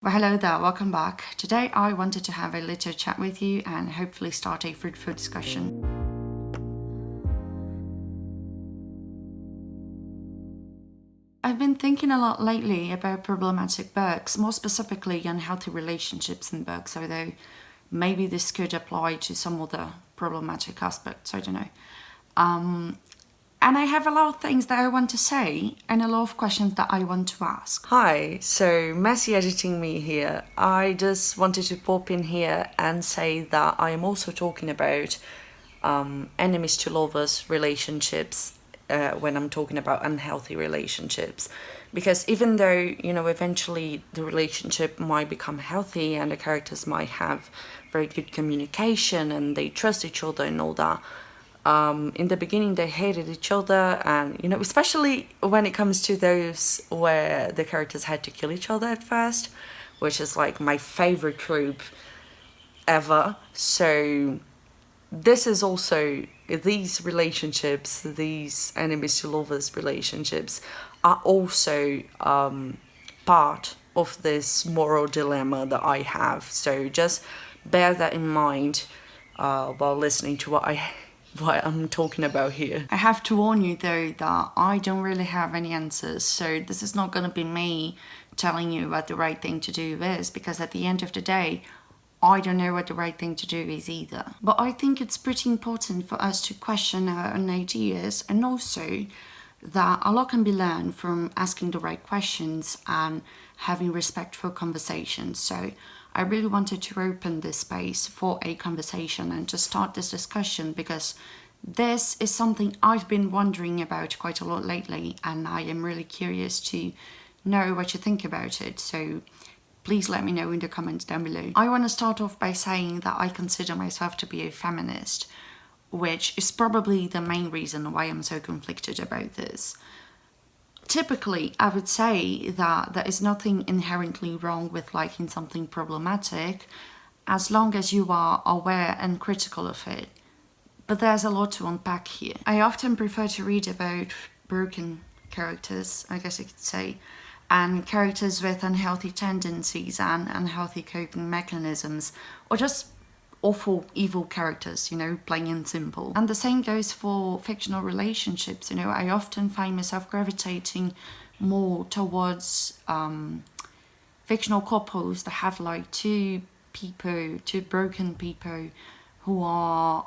Well, hello there, welcome back. Today I wanted to have a little chat with you and hopefully start a fruitful discussion. I've been thinking a lot lately about problematic books, more specifically unhealthy relationships in books, although maybe this could apply to some other problematic aspects, I don't know. And I have a lot of things that I want to say and a lot of questions that I want to ask. Hi, so messy editing me here. I just wanted to pop in here and say that I am also talking about enemies to lovers relationships when I'm talking about unhealthy relationships. Because even though, eventually the relationship might become healthy and the characters might have very good communication and they trust each other and all that, in the beginning they hated each other, and especially when it comes to those where the characters had to kill each other at first, which is like my favorite trope ever. So this is also, these relationships, these enemies to lovers relationships are also part of this moral dilemma that I have. So just bear that in mind while listening to what I'm talking about here. I have to warn you though that I don't really have any answers, so this is not going to be me telling you what the right thing to do is, because at the end of the day, I don't know what the right thing to do is either. But I think it's pretty important for us to question our own ideas, and also that a lot can be learned from asking the right questions and having respectful conversations. So I really wanted to open this space for a conversation and to start this discussion, because this is something I've been wondering about quite a lot lately, and I am really curious to know what you think about it. So please let me know in the comments down below. I want to start off by saying that I consider myself to be a feminist, which is probably the main reason why I'm so conflicted about this. Typically, I would say that there is nothing inherently wrong with liking something problematic as long as you are aware and critical of it. But there's a lot to unpack here. I often prefer to read about broken characters, I guess you could say, and characters with unhealthy tendencies and unhealthy coping mechanisms, or just awful, evil characters, plain and simple. And the same goes for fictional relationships. I often find myself gravitating more towards fictional couples that have like two broken people who are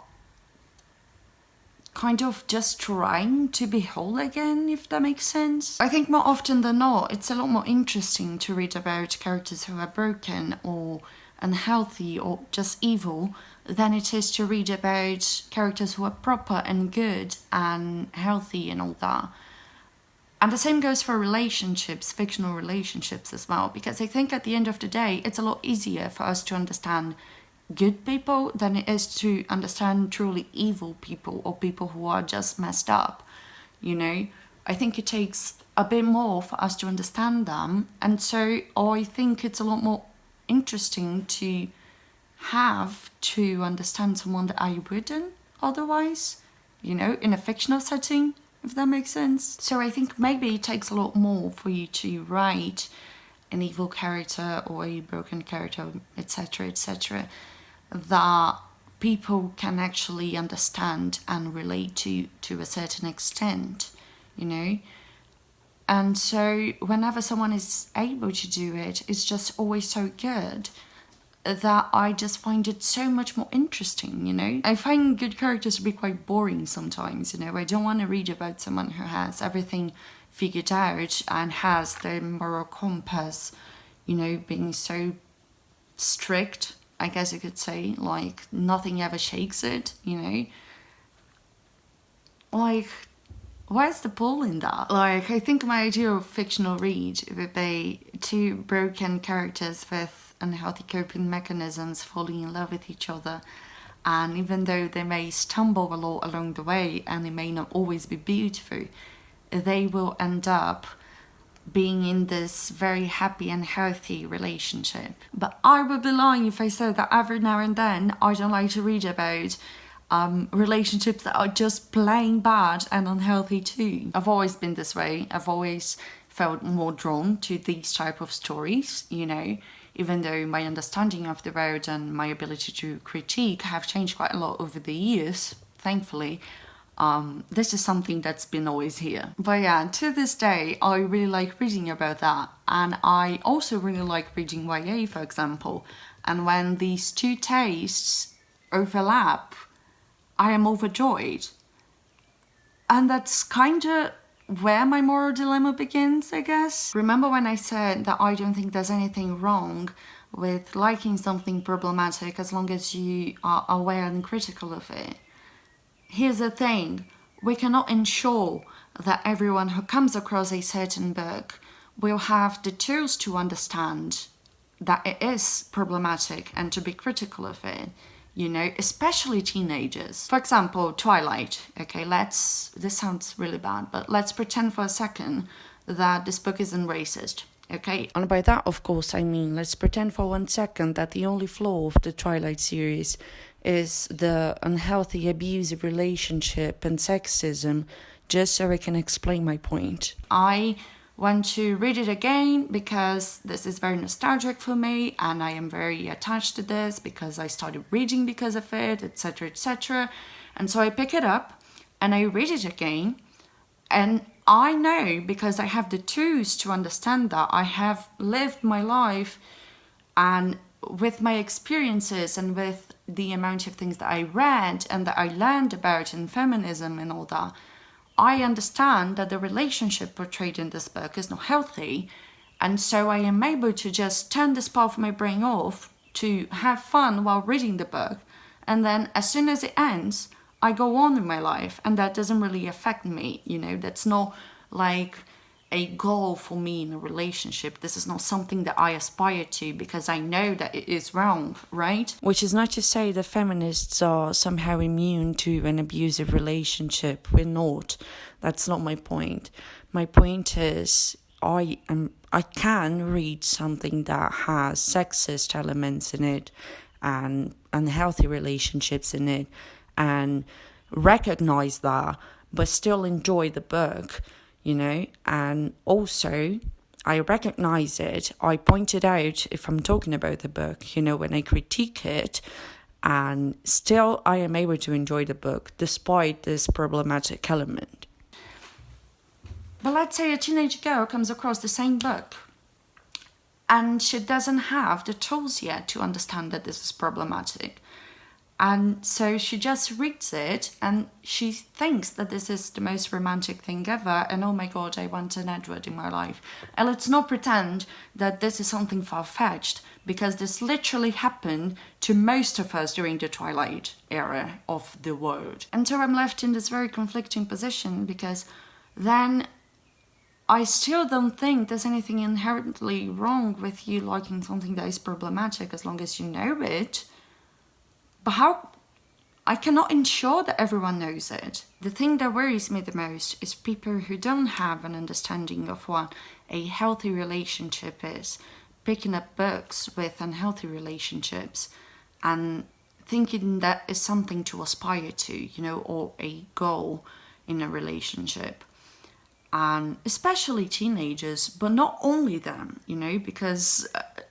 kind of just trying to be whole again, if that makes sense. I think more often than not, it's a lot more interesting to read about characters who are broken or unhealthy or just evil than it is to read about characters who are proper and good and healthy and all that. And the same goes for relationships, fictional relationships as well, because I think at the end of the day, it's a lot easier for us to understand good people than it is to understand truly evil people or people who are just messed up. I think it takes a bit more for us to understand them, and so I think it's a lot more interesting to have to understand someone that I wouldn't otherwise, in a fictional setting, if that makes sense. So I think maybe it takes a lot more for you to write an evil character or a broken character, etc., etc., that people can actually understand and relate to a certain extent, And so whenever someone is able to do it, it's just always so good that I just find it so much more interesting, I find good characters to be quite boring sometimes, I don't want to read about someone who has everything figured out and has the moral compass, being so strict, I guess you could say, like nothing ever shakes it, Like, where's the pull in that? Like, I think my ideal fictional read would be two broken characters with unhealthy coping mechanisms falling in love with each other, and even though they may stumble a lot along the way and it may not always be beautiful, they will end up being in this very happy and healthy relationship. But I would be lying if I said that every now and then I don't like to read about relationships that are just plain bad and unhealthy too. I've always been this way. I've always felt more drawn to these type of stories, even though my understanding of the world and my ability to critique have changed quite a lot over the years, thankfully. This is something that's been always here. But yeah, to this day, I really like reading about that. And I also really like reading YA, for example. And when these two tastes overlap, I am overjoyed. And that's kind of where my moral dilemma begins, I guess. Remember when I said that I don't think there's anything wrong with liking something problematic as long as you are aware and critical of it? Here's the thing, we cannot ensure that everyone who comes across a certain book will have the tools to understand that it is problematic and to be critical of it, you know, especially teenagers. For example, Twilight, okay, this sounds really bad, but let's pretend for a second that this book isn't racist. Okay, and by that, of course, I mean, let's pretend for 1 second that the only flaw of the Twilight series is the unhealthy, abusive relationship and sexism, just so I can explain my point. I want to read it again because this is very nostalgic for me and I am very attached to this because I started reading because of it, etc., etc. And so I pick it up and I read it again, and I know, because I have the tools to understand that, I have lived my life, and with my experiences and with the amount of things that I read and that I learned about in feminism and all that, I understand that the relationship portrayed in this book is not healthy. And so I am able to just turn this part of my brain off to have fun while reading the book. And then as soon as it ends, I go on in my life, and that doesn't really affect me, you know, that's not like a goal for me in a relationship. This is not something that I aspire to because I know that it is wrong, right? Which is not to say that feminists are somehow immune to an abusive relationship. We're not. That's not my point. My point is I can read something that has sexist elements in it and unhealthy relationships in it, and recognize that, but still enjoy the book, you know. And also, I recognize it, I point it out if I'm talking about the book, you know, when I critique it, and still I am able to enjoy the book despite this problematic element. But let's say a teenage girl comes across the same book and she doesn't have the tools yet to understand that this is problematic. And so she just reads it and she thinks that this is the most romantic thing ever, and oh my god, I want an Edward in my life. And let's not pretend that this is something far-fetched, because this literally happened to most of us during the Twilight era of the world. And so I'm left in this very conflicting position, because then I still don't think there's anything inherently wrong with you liking something that is problematic as long as you know it. But how? I cannot ensure that everyone knows it. The thing that worries me the most is people who don't have an understanding of what a healthy relationship is, picking up books with unhealthy relationships and thinking that is something to aspire to, you know, or a goal in a relationship. And especially teenagers, but not only them, you know, because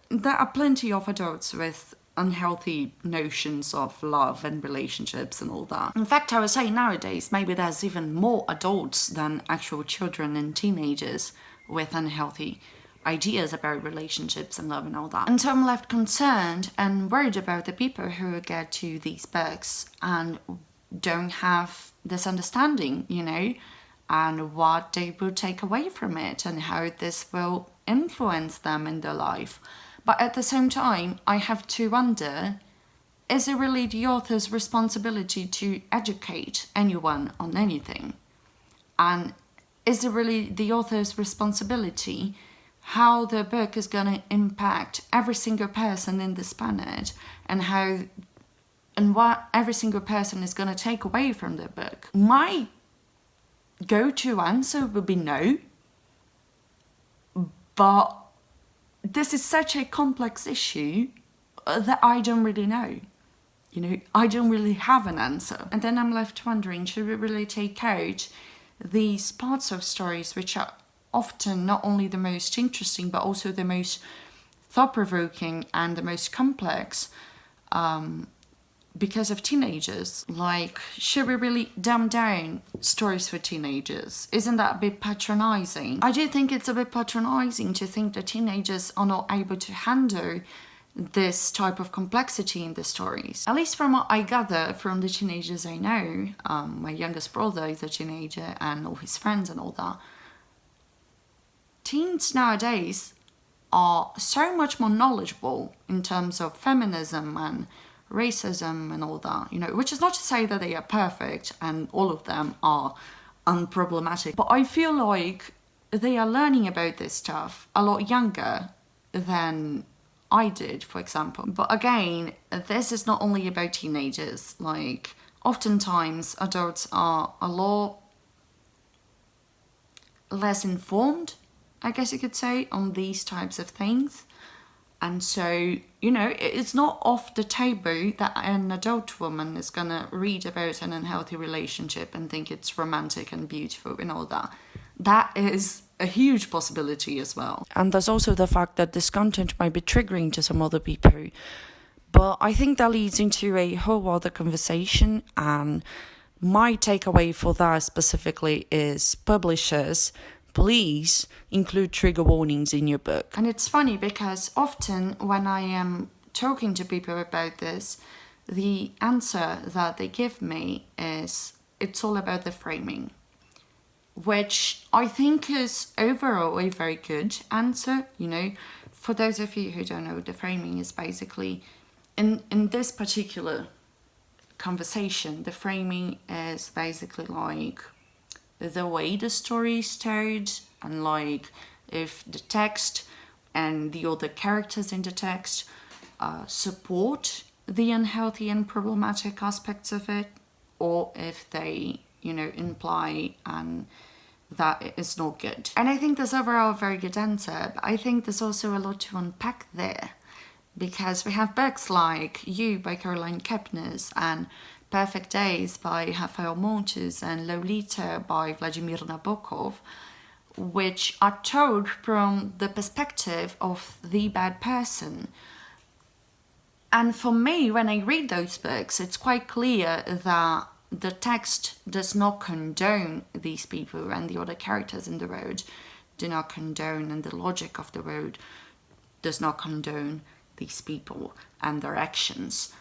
there are plenty of adults with unhealthy notions of love and relationships and all that. In fact, I would say nowadays maybe there's even more adults than actual children and teenagers with unhealthy ideas about relationships and love and all that. And so I'm left concerned and worried about the people who get to these books and don't have this understanding, you know, and what they will take away from it and how this will influence them in their life. But at the same time, I have to wonder, is it really the author's responsibility to educate anyone on anything? And is it really the author's responsibility how the book is going to impact every single person in this planet, and what every single person is going to take away from the book? My go-to answer would be no. But this is such a complex issue that I don't really know. You know, I don't really have an answer. And then I'm left wondering, should we really take out these parts of stories which are often not only the most interesting, but also the most thought-provoking and the most complex because of teenagers. Like, should we really dumb down stories for teenagers? Isn't that a bit patronizing? I do think it's a bit patronizing to think that teenagers are not able to handle this type of complexity in the stories. At least from what I gather from the teenagers I know, my youngest brother is a teenager and all his friends and all that. Teens nowadays are so much more knowledgeable in terms of feminism and racism and all that, you know, which is not to say that they are perfect and all of them are unproblematic, but I feel like they are learning about this stuff a lot younger than I did, for example. But again, this is not only about teenagers. Like, oftentimes adults are a lot less informed, I guess you could say, on these types of things. And so, you know, it's not off the table that an adult woman is gonna read about an unhealthy relationship and think it's romantic and beautiful and all that. That is a huge possibility as well. And there's also the fact that this content might be triggering to some other people. But I think that leads into a whole other conversation, and my takeaway for that specifically is publishers, please include trigger warnings in your book. And it's funny because often when I am talking to people about this, the answer that they give me is it's all about the framing, which I think is overall a very good answer. You know, for those of you who don't know, the framing is basically, in this particular conversation, the framing is basically like the way the story is told, and like if the text and the other characters in the text support the unhealthy and problematic aspects of it, or if they, you know, imply and that it is not good. And I think that's overall a very good answer, but I think there's also a lot to unpack there, because we have books like You by Caroline Kepnes and Perfect Days by Rafael Montes and Lolita by Vladimir Nabokov, which are told from the perspective of the bad person. And for me, when I read those books, it's quite clear that the text does not condone these people, and the other characters in the road do not condone, and the logic of the road does not condone these people and their actions.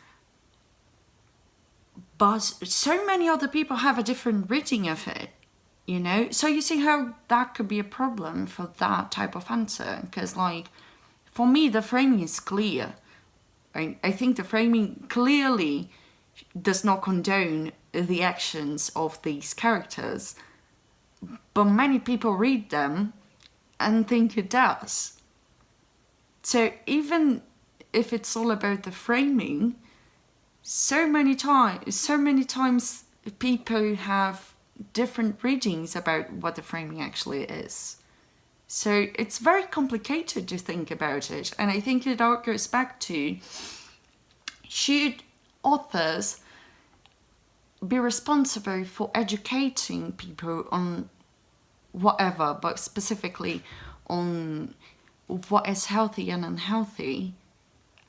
But so many other people have a different reading of it, you know? So you see how that could be a problem for that type of answer. Because, like, for me, the framing is clear. I think the framing clearly does not condone the actions of these characters. But many people read them and think it does. So even if it's all about the framing, so many times people have different readings about what the framing actually is. So it's very complicated to think about it. And I think it all goes back to, should authors be responsible for educating people on whatever, but specifically on what is healthy and unhealthy?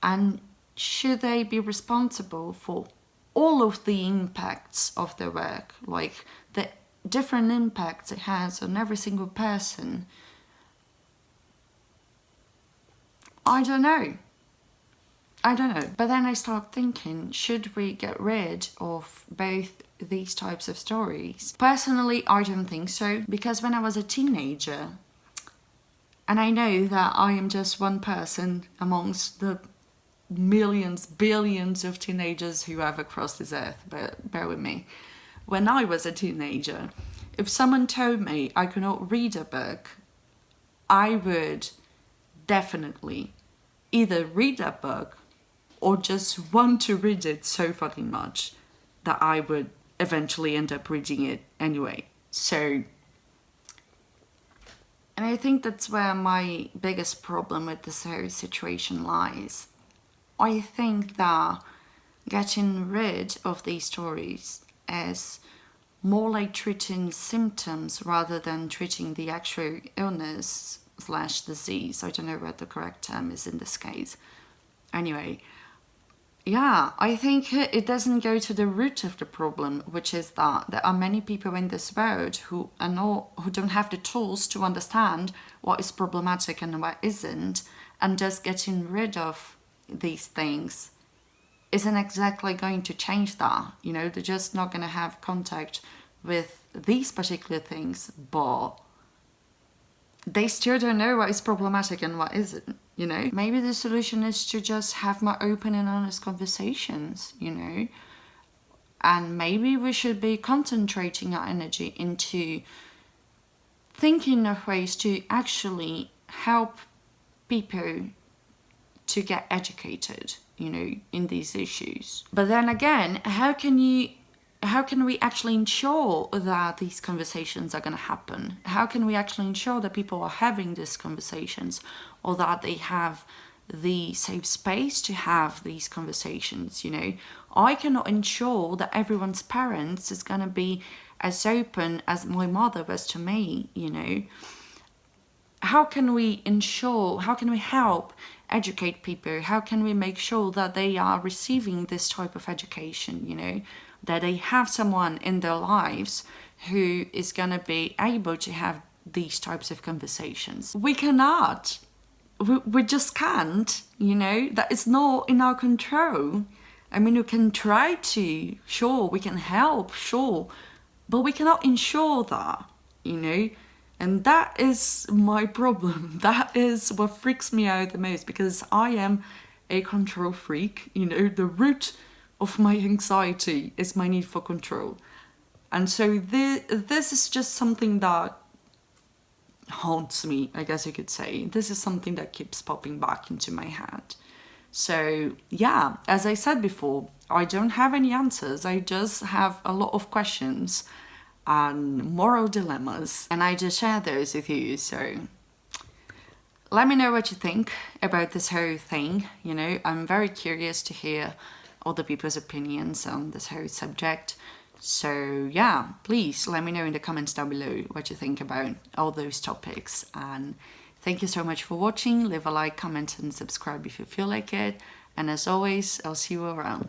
And should they be responsible for all of the impacts of their work, like the different impacts it has on every single person? I don't know. But then I start thinking, should we get rid of both these types of stories? Personally, I don't think so, because when I was a teenager, and I know that I am just one person amongst the millions, billions of teenagers who have crossed this earth, but bear with me. When I was a teenager, if someone told me I could not read a book, I would definitely either read that book or just want to read it so fucking much that I would eventually end up reading it anyway. So, and I think that's where my biggest problem with this whole situation lies. I think that getting rid of these stories is more like treating symptoms rather than treating the actual illness, slash disease. I don't know what the correct term is in this case. Anyway, yeah, I think it doesn't go to the root of the problem, which is that there are many people in this world who don't have the tools to understand what is problematic and what isn't, and just getting rid of these things isn't exactly going to change that. You know, they're just not going to have contact with these particular things, but they still don't know what is problematic and what isn't, you know? Maybe the solution is to just have more open and honest conversations, you know? And maybe we should be concentrating our energy into thinking of ways to actually help people to get educated, you know, in these issues. But then again, how can we actually ensure that these conversations are going to happen? How can we actually ensure that people are having these conversations, or that they have the safe space to have these conversations, you know? I cannot ensure that everyone's parents is going to be as open as my mother was to me, you know? How can we help educate people? How can we make sure that they are receiving this type of education, you know? That they have someone in their lives who is going to be able to have these types of conversations. We cannot. We just can't, you know? That is not in our control. I mean, we can try to, sure, we can help, sure, but we cannot ensure that, you know? And that is my problem. That is what freaks me out the most, because I am a control freak. You know, the root of my anxiety is my need for control. And so this is just something that haunts me, I guess you could say. This is something that keeps popping back into my head. So yeah, as I said before, I don't have any answers. I just have a lot of questions and moral dilemmas, and I just share those with you. So let me know what you think about this whole thing. You know, I'm very curious to hear other people's opinions on this whole subject. So yeah, please let me know in the comments down below what you think about all those topics. And thank you so much for watching. Leave a like, comment and subscribe if you feel like it. And as always, I'll see you around.